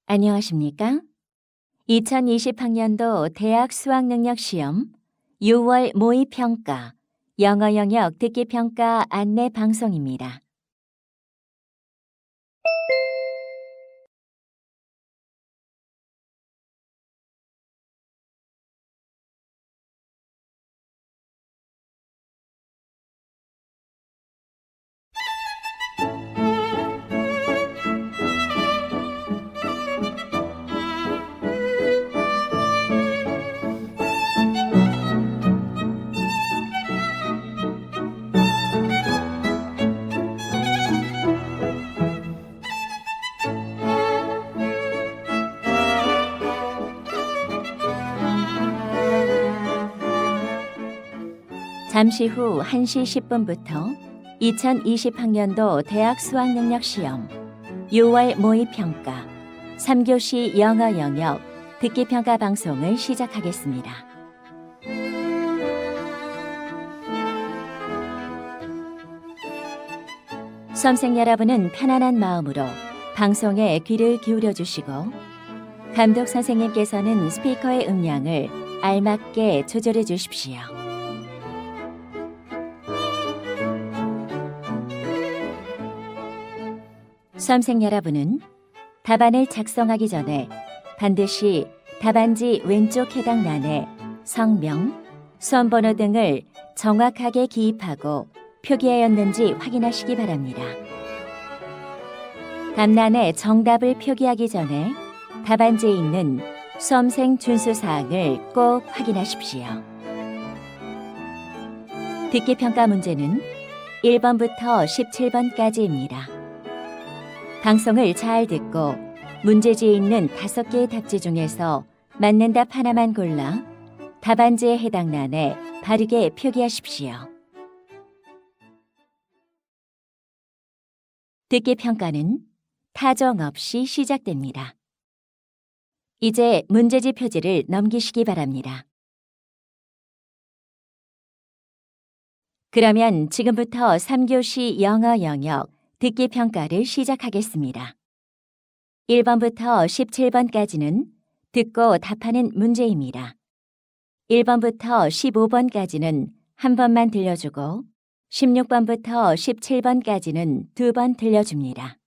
안녕하십니까? 2020학년도 대학 수학능력시험 6월 모의평가 영어 영역 듣기평가 안내 방송입니다. 잠시 후 1시 10분부터 2020학년도 대학 수학능력시험 6월 모의평가 3교시 영어 영역 듣기평가 방송을 시작하겠습니다. 수험생 여러분은 편안한 마음으로 방송에 귀를 기울여 주시고 감독 선생님께서는 스피커의 음량을 알맞게 조절해 주십시오. 수험생 여러분은 답안을 작성하기 전에 반드시 답안지 왼쪽 해당 란에 성명, 수험번호 등을 정확하게 기입하고 표기하였는지 확인하시기 바랍니다. 답란에 정답을 표기하기 전에 답안지에 있는 수험생 준수사항을 꼭 확인하십시오. 듣기평가 문제는 1번부터 17번까지입니다. 방송을 잘 듣고 문제지에 있는 5개의 답지 중에서 맞는 답 하나만 골라 답안지에 해당 란에 바르게 표기하십시오. 듣기 평가는 타정 없이 시작됩니다. 이제 문제지 표지를 넘기시기 바랍니다. 그러면 지금부터 3교시 영어 영역 듣기 평가를 시작하겠습니다. 1번부터 17번까지는 듣고 답하는 문제입니다. 1번부터 15번까지는 한 번만 들려주고 16번부터 17번까지는 2번 들려줍니다.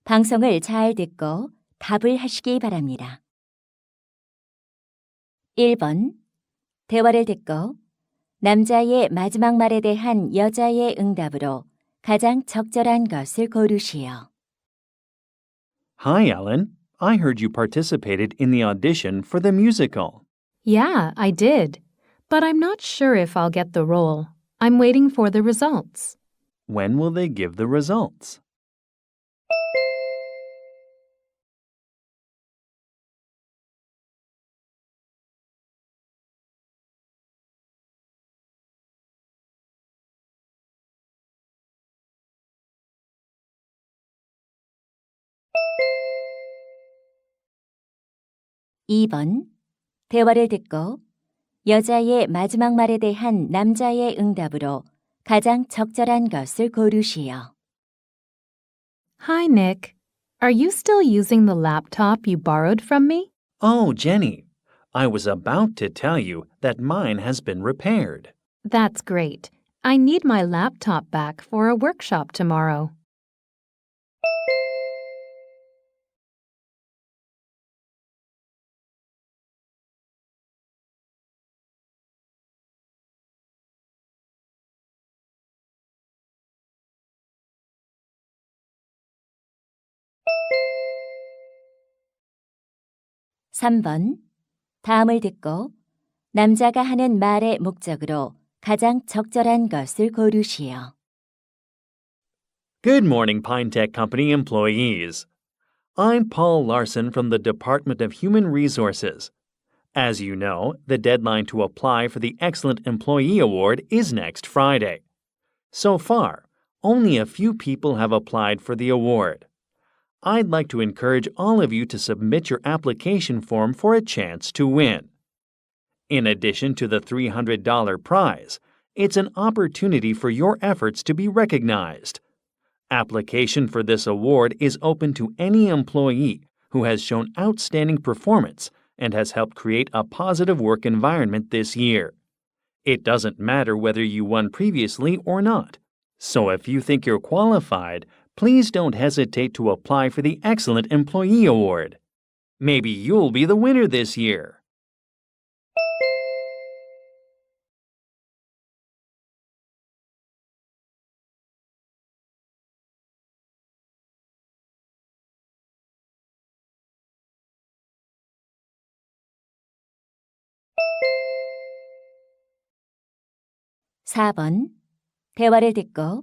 방송을 잘 듣고 답을 하시기 바랍니다. 1번 대화를 듣고 남자의 마지막 말에 대한 여자의 응답으로 가장 적절한 것을 고르시오. Hi, Ellen. I heard you participated in the audition for the musical. Yeah, I did. But I'm not sure if I'll get the role. I'm waiting for the results. When will they give the results? (2번) 대화를 듣고 여자의 마지막 말에 대한 남자의 응답으로 가장 적절한 것을 고르시오. Hi, Nick. Are you still using the laptop you borrowed from me? Oh, Jenny. I was about to tell you that mine has been repaired. That's great. I need my laptop back for a workshop tomorrow. (3번) 다음을 듣고 남자가 하는 말의 목적으로 가장 적절한 것을 고르시오. Good morning, Pine Tech Company employees. I'm Paul Larson from the Department of Human Resources. As you know, the deadline to apply for the Excellent Employee Award is next Friday. So far, only a few people have applied for the award. I'd like to encourage all of you to submit your application form for a chance to win. In addition to the $300 prize, it's an opportunity for your efforts to be recognized. Application for this award is open to any employee who has shown outstanding performance and has helped create a positive work environment this year. It doesn't matter whether you won previously or not. So if you think you're qualified, please don't hesitate to apply for the Excellent Employee Award. Maybe you'll be the winner this year. (4번) 대화를 듣고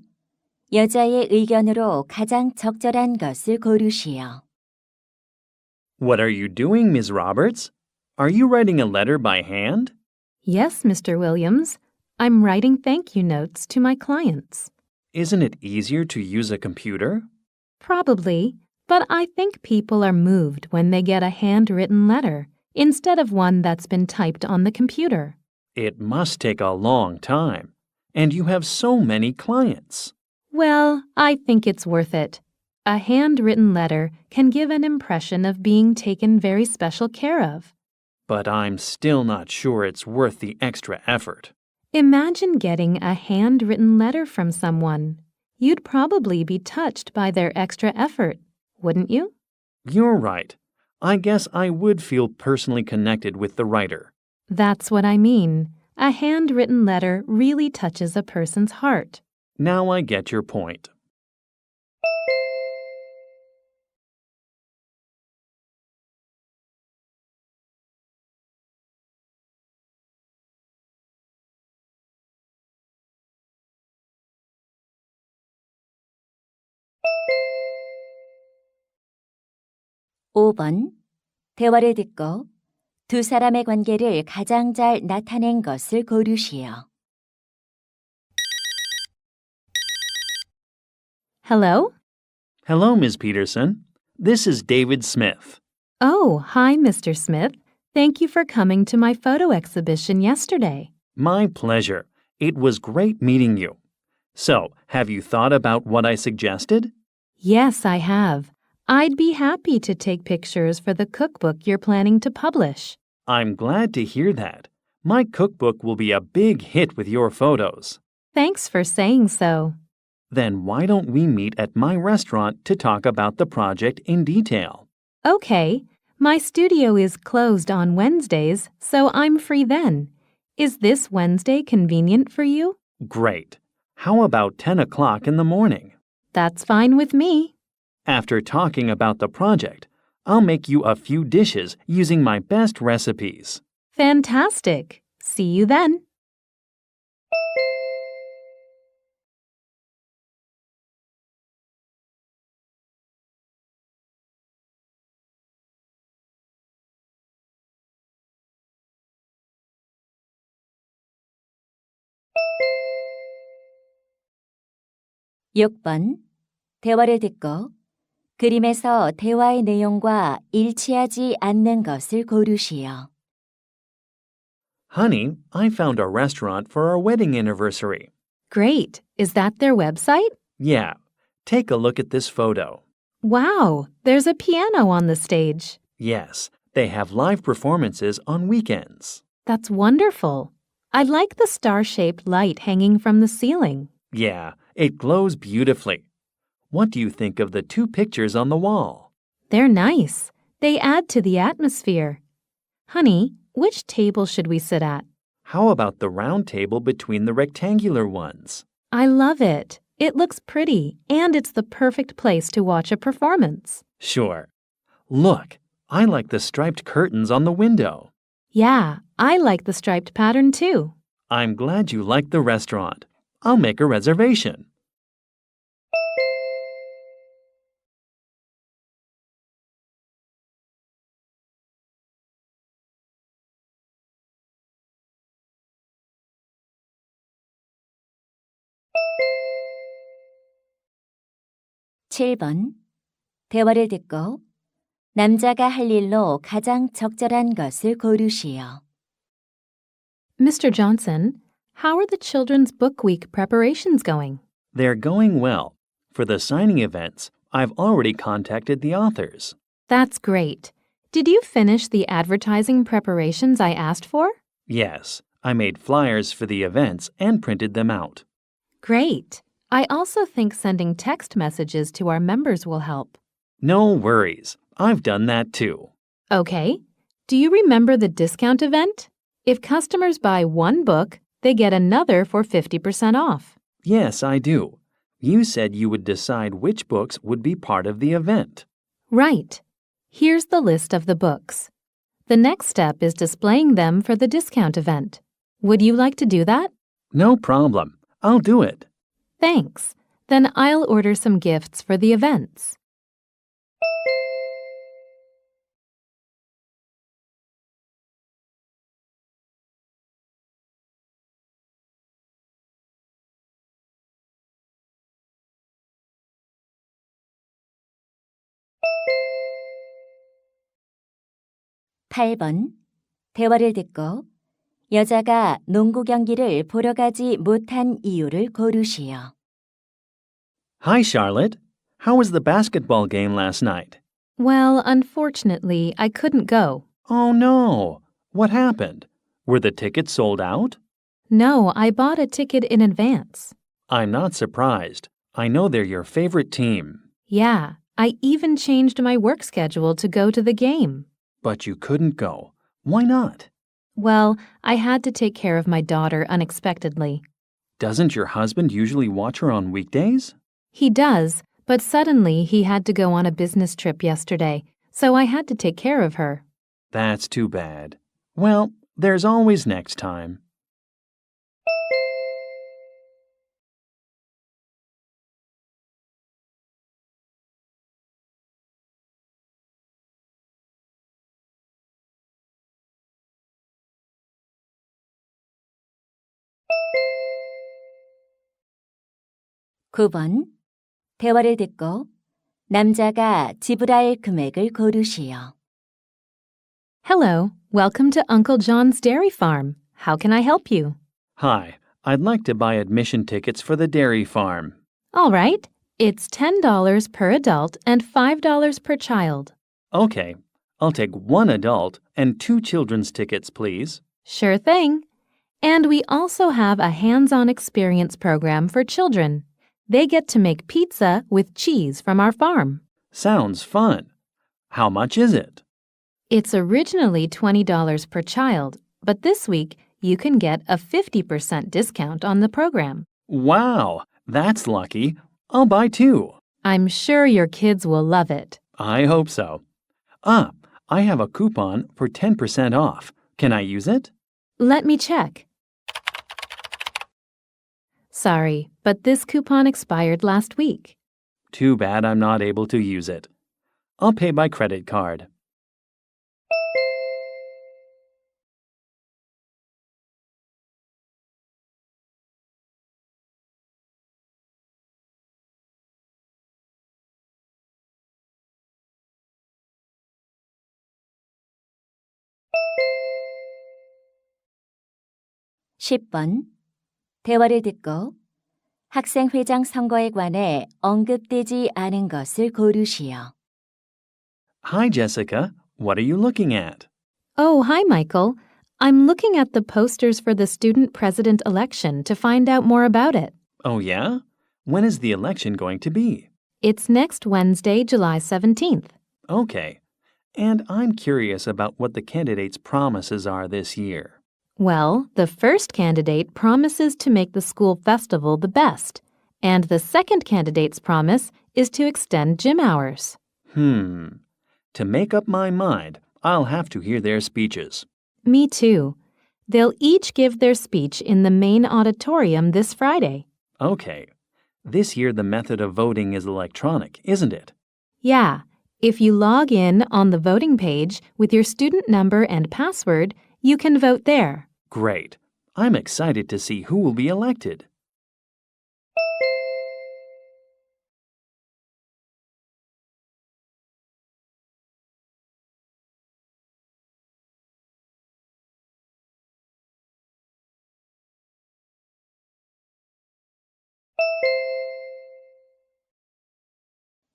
여자의 의견으로 가장 적절한 것을 고르시오. What are you doing, Ms. Roberts? Are you writing a letter by hand? Yes, Mr. Williams. I'm writing thank you notes to my clients. Isn't it easier to use a computer? Probably, but I think people are moved when they get a handwritten letter instead of one that's been typed on the computer. It must take a long time. And you have so many clients. Well, I think it's worth it. A handwritten letter can give an impression of being taken very special care of. But I'm still not sure it's worth the extra effort. Imagine getting a handwritten letter from someone. You'd probably be touched by their extra effort, wouldn't you? You're right. I guess I would feel personally connected with the writer. That's what I mean. A handwritten letter really touches a person's heart. Now I get your point. (5번) 대화를 듣고 두 사람의 관계를 가장 잘 나타낸 것을 고르시오. Hello? Hello, Ms. Peterson. This is David Smith. Oh, hi, Mr. Smith. Thank you for coming to my photo exhibition yesterday. My pleasure. It was great meeting you. So, have you thought about what I suggested? Yes, I have. I'd be happy to take pictures for the cookbook you're planning to publish. I'm glad to hear that. My cookbook will be a big hit with your photos. Thanks for saying so. Then why don't we meet at my restaurant to talk about the project in detail? Okay, my studio is closed on Wednesdays, so I'm free then. Is this Wednesday convenient for you? Great. How about 10 o'clock in the morning? That's fine with me. After talking about the project, I'll make you a few dishes using my best recipes. Fantastic. See you then. (6번) 대화를 듣고 그림에서 대화의 내용과 일치하지 않는 것을 고르시오. Honey, I found a restaurant for our wedding anniversary. Great. Is that their website? Yeah, take a look at this photo. Wow, there's a piano on the stage. Yes, they have live performances on weekends. That's wonderful. I like the star-shaped light hanging from the ceiling. Yeah, it glows beautifully. What do you think of the two pictures on the wall? They're nice. They add to the atmosphere. Honey, which table should we sit at? How about the round table between the rectangular ones? I love it. It looks pretty, and it's the perfect place to watch a performance. Sure. Look, I like the striped curtains on the window. Yeah, I like the striped pattern too. I'm glad you like the restaurant. I'll make a reservation. (7번) 대화를 듣고 남자가 할 일로 가장 적절한 것을 고르시오. Mr. Johnson, how are the Children's Book Week preparations going? They're going well. For the signing events, I've already contacted the authors. That's great. Did you finish the advertising preparations I asked for? Yes, I made flyers for the events and printed them out. Great. I also think sending text messages to our members will help. No worries. I've done that too. Okay. Do you remember the discount event? If customers buy one book, they get another for 50% off. Yes, I do. You said you would decide which books would be part of the event. Right. Here's the list of the books. The next step is displaying them for the discount event. Would you like to do that? No problem. I'll do it. Thanks. Then I'll order some gifts for the events. 팔 번 대화를 듣고 여자가 농구 경기를 보러 가지 못한 이유를 고르시오. Hi, Charlotte. How was the basketball game last night? Well, unfortunately, I couldn't go. Oh, no. What happened? Were the tickets sold out? No, I bought a ticket in advance. I'm not surprised. I know they're your favorite team. Yeah, I even changed my work schedule to go to the game. But you couldn't go. Why not? Well, I had to take care of my daughter unexpectedly. Doesn't your husband usually watch her on weekdays? He does, but suddenly he had to go on a business trip yesterday, so I had to take care of her. That's too bad. Well, there's always next time. 구 번 대화를 듣고 남자가 지불할 금액을 고르시오. Hello, welcome to Uncle John's Dairy Farm. How can I help you? Hi, I'd like to buy admission tickets for the dairy farm. All right, it's $10 per adult and $5 per child. Okay, I'll take one adult and two children's tickets, please. Sure thing. And we also have a hands-on experience program for children. They get to make pizza with cheese from our farm. Sounds fun. How much is it? It's originally $20 per child, but this week you can get a 50% discount on the program. Wow, that's lucky. I'll buy two. I'm sure your kids will love it. I hope so. I have a coupon for 10% off. Can I use it? Let me check. Sorry, but this coupon expired last week. Too bad I'm not able to use it. I'll pay by credit card. 십 번 대화를 듣고 학생회장 선거에 관해 언급되지 않은 것을 고르시오. Hi, Jessica. What are you looking at? Oh, hi, Michael. I'm looking at the posters for the student president election to find out more about it. Oh, yeah? When is the election going to be? It's next Wednesday, July 17th. Okay. And I'm curious about what the candidates' promises are this year. Well, the first candidate promises to make the school festival the best, and the second candidate's promise is to extend gym hours. To make up my mind, I'll have to hear their speeches. Me too. They'll each give their speech in the main auditorium this Friday. Okay. This year the method of voting is electronic, isn't it? Yeah, if you log in on the voting page with your student number and password, you can vote there. Great. I'm excited to see who will be elected.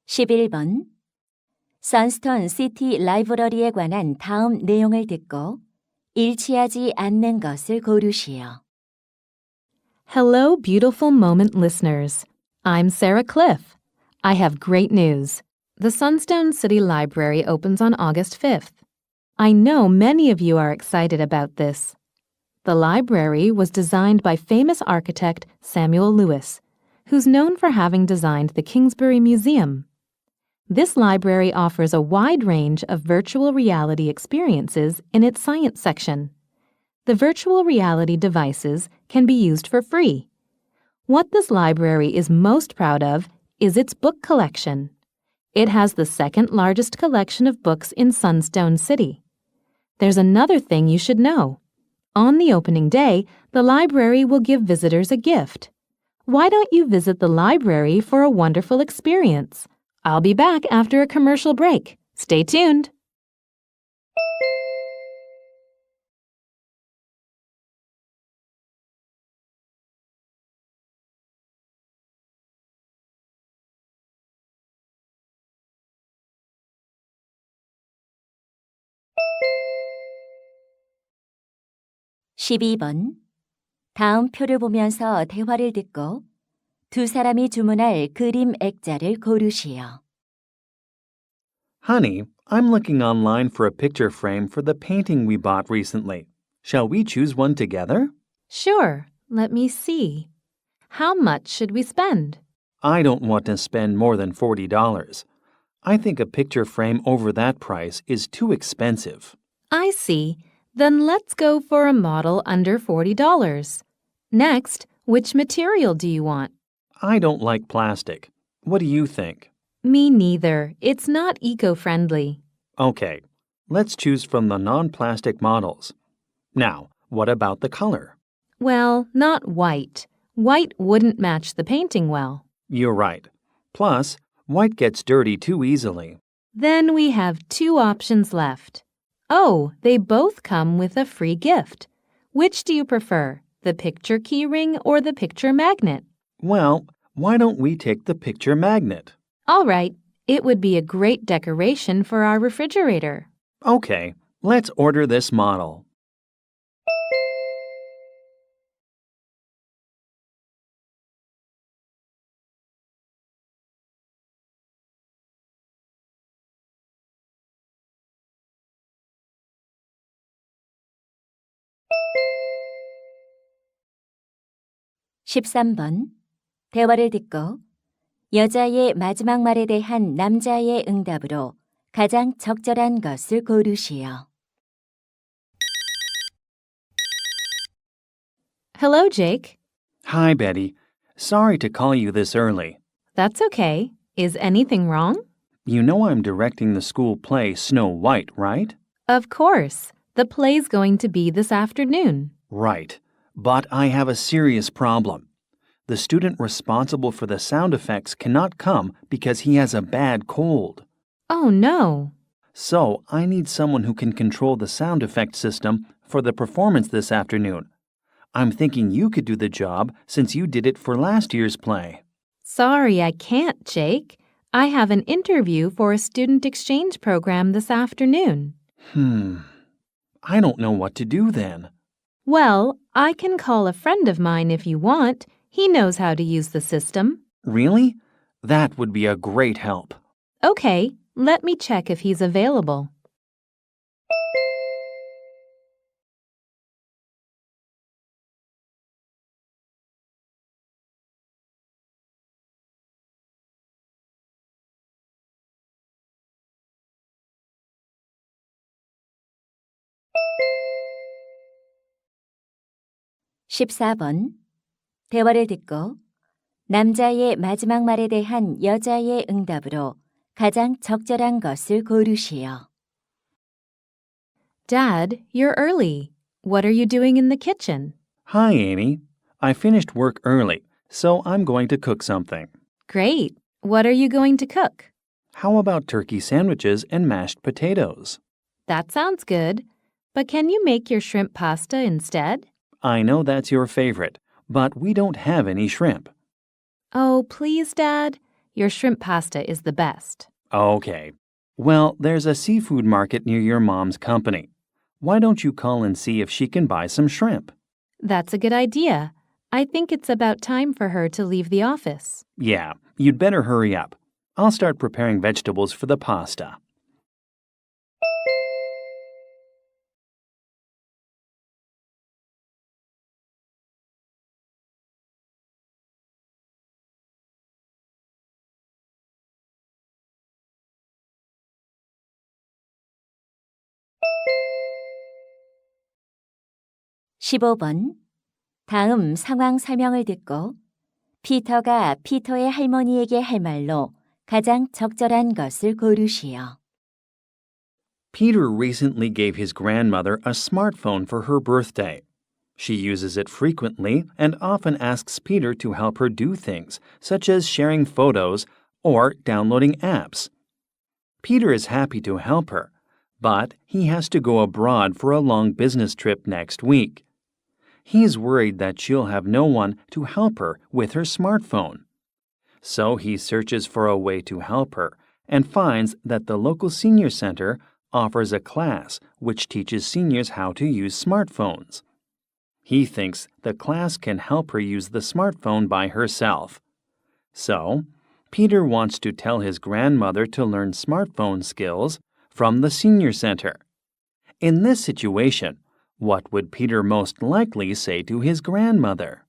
십일 번 선스턴 시티 라이브러리에 관한 다음 내용을 듣고 일치하지 않는 것을 고르시오. Hello, beautiful moment listeners. I'm Sarah Cliff. I have great news. The Sunstone City Library opens on August 5th. I know many of you are excited about this. The library was designed by famous architect Samuel Lewis, who's known for having designed the Kingsbury Museum. This library offers a wide range of virtual reality experiences in its science section. The virtual reality devices can be used for free. What this library is most proud of is its book collection. It has the second largest collection of books in Sunstone City. There's another thing you should know. On the opening day, the library will give visitors a gift. Why don't you visit the library for a wonderful experience? I'll be back after a commercial break. Stay tuned. (12번) 다음 표를 보면서 대화를 듣고 두 사람이 주문할 그림 액자를 고르시오. Honey, I'm looking online for a picture frame for the painting we bought recently. Shall we choose one together? Sure, let me see. How much should we spend? I don't want to spend more than $40. I think a picture frame over that price is too expensive. I see. Then let's go for a model under $40. Next, which material do you want? I don't like plastic. What do you think? Me neither. It's not eco-friendly. Okay, let's choose from the non-plastic models. Now, what about the color? Well, not white. White wouldn't match the painting well. You're right. Plus, white gets dirty too easily. Then we have two options left. Oh, they both come with a free gift. Which do you prefer, the picture keyring or the picture magnet? Well, why don't we take the picture magnet? All right, it would be a great decoration for our refrigerator. Okay, let's order this model. (13번) 대화를 듣고 여자의 마지막 말에 대한 남자의 응답으로 가장 적절한 것을 고르시오. Hello, Jake. Hi, Betty. Sorry to call you this early. That's okay. Is anything wrong? You know I'm directing the school play Snow White, right? Of course. The play's going to be this afternoon. Right. But I have a serious problem. The student responsible for the sound effects cannot come because he has a bad cold. Oh, no. So I need someone who can control the sound effect system for the performance this afternoon. I'm thinking you could do the job since you did it for last year's play. Sorry, I can't, Jake. I have an interview for a student exchange program this afternoon. I don't know what to do then. Well, I can call a friend of mine if you want. He knows how to use the system. Really? That would be a great help. Okay, let me check if he's available. (14번) 대화를 듣고 남자의 마지막 말에 대한 여자의 응답으로 가장 적절한 것을 고르시오. Dad, you're early. What are you doing in the kitchen? Hi, Amy. I finished work early, so I'm going to cook something. Great. What are you going to cook? How about turkey sandwiches and mashed potatoes? That sounds good. But can you make your shrimp pasta instead? I know that's your favorite, but we don't have any shrimp. Oh, please, Dad. Your shrimp pasta is the best. Okay. Well, there's a seafood market near your mom's company. Why don't you call and see if she can buy some shrimp? That's a good idea. I think it's about time for her to leave the office. Yeah, you'd better hurry up. I'll start preparing vegetables for the pasta. 십오 번 다음 상황 설명을 듣고 피터가 피터의 할머니에게 할 말로 가장 적절한 것을 고르시오. Peter recently gave his grandmother a smartphone for her birthday. She uses it frequently and often asks Peter to help her do things, such as sharing photos or downloading apps. Peter is happy to help her, but he has to go abroad for a long business trip next week. He's worried that she'll have no one to help her with her smartphone. So he searches for a way to help her and finds that the local senior center offers a class which teaches seniors how to use smartphones. He thinks the class can help her use the smartphone by herself. So, Peter wants to tell his grandmother to learn smartphone skills from the senior center. In this situation, what would Peter most likely say to his grandmother?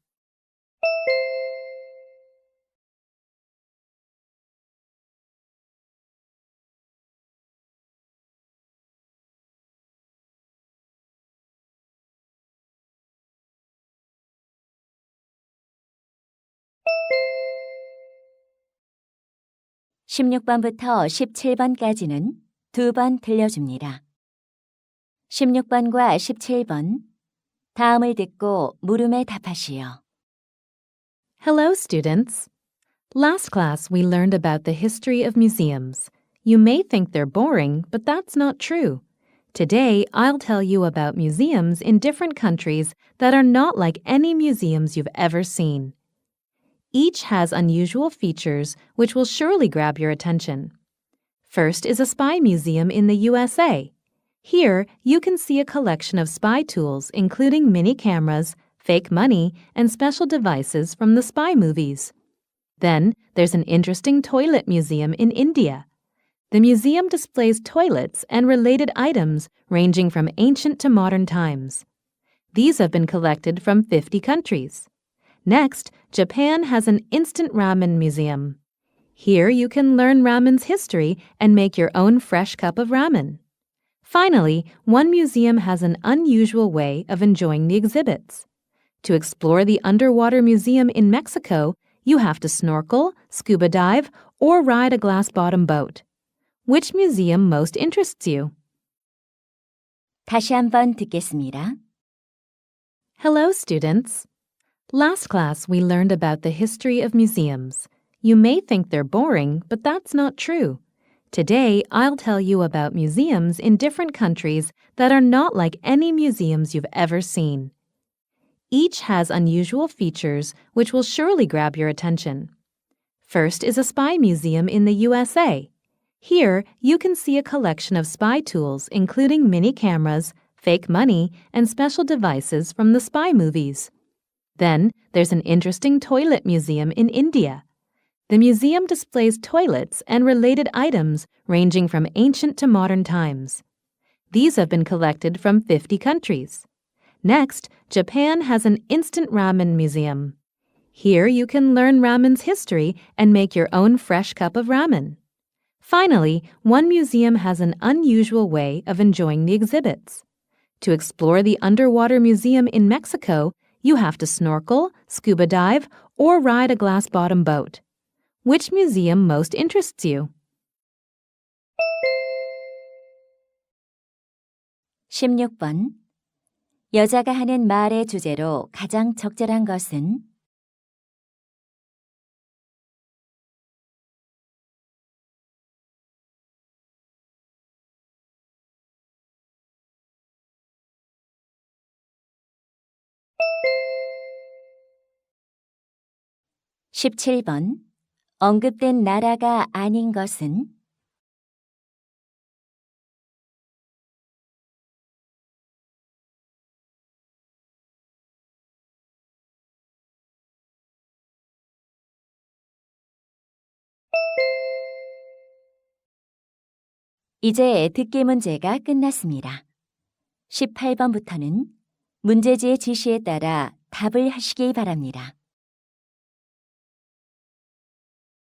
십육 번부터 17번까지는 두 번 들려줍니다. 16번과 17번 다음을 듣고 물음에 답하시오. Hello, students. Last class, we learned about the history of museums. You may think they're boring, but that's not true. Today, I'll tell you about museums in different countries that are not like any museums you've ever seen. Each has unusual features which will surely grab your attention. First is a spy museum in the USA. Here, you can see a collection of spy tools, including mini cameras, fake money, and special devices from the spy movies. Then, there's an interesting toilet museum in India. The museum displays toilets and related items ranging from ancient to modern times. These have been collected from 50 countries. Next, Japan has an instant ramen museum. Here you can learn ramen's history and make your own fresh cup of ramen. Finally, one museum has an unusual way of enjoying the exhibits. To explore the underwater museum in Mexico, you have to snorkel, scuba dive, or ride a glass-bottom boat. Which museum most interests you? 다시 한번 듣겠습니다. Hello, students. Last class, we learned about the history of museums. You may think they're boring, but that's not true. Today, I'll tell you about museums in different countries that are not like any museums you've ever seen. Each has unusual features which will surely grab your attention. First is a spy museum in the USA. Here, you can see a collection of spy tools, including mini cameras, fake money, and special devices from the spy movies. Then, there's an interesting toilet museum in India. The museum displays toilets and related items ranging from ancient to modern times. These have been collected from 50 countries. Next, Japan has an instant ramen museum. Here you can learn ramen's history and make your own fresh cup of ramen. Finally, one museum has an unusual way of enjoying the exhibits. To explore the underwater museum in Mexico, you have to snorkel, scuba dive, or ride a glass-bottom boat. Which museum most interests you? 16번 여자가 하는 말의 주제로 가장 적절한 것은 17번 언급된 나라가 아닌 것은 이제 듣기 문제가 끝났습니다. 18번부터는 문제지의 지시에 따라 답을 하시기 바랍니다.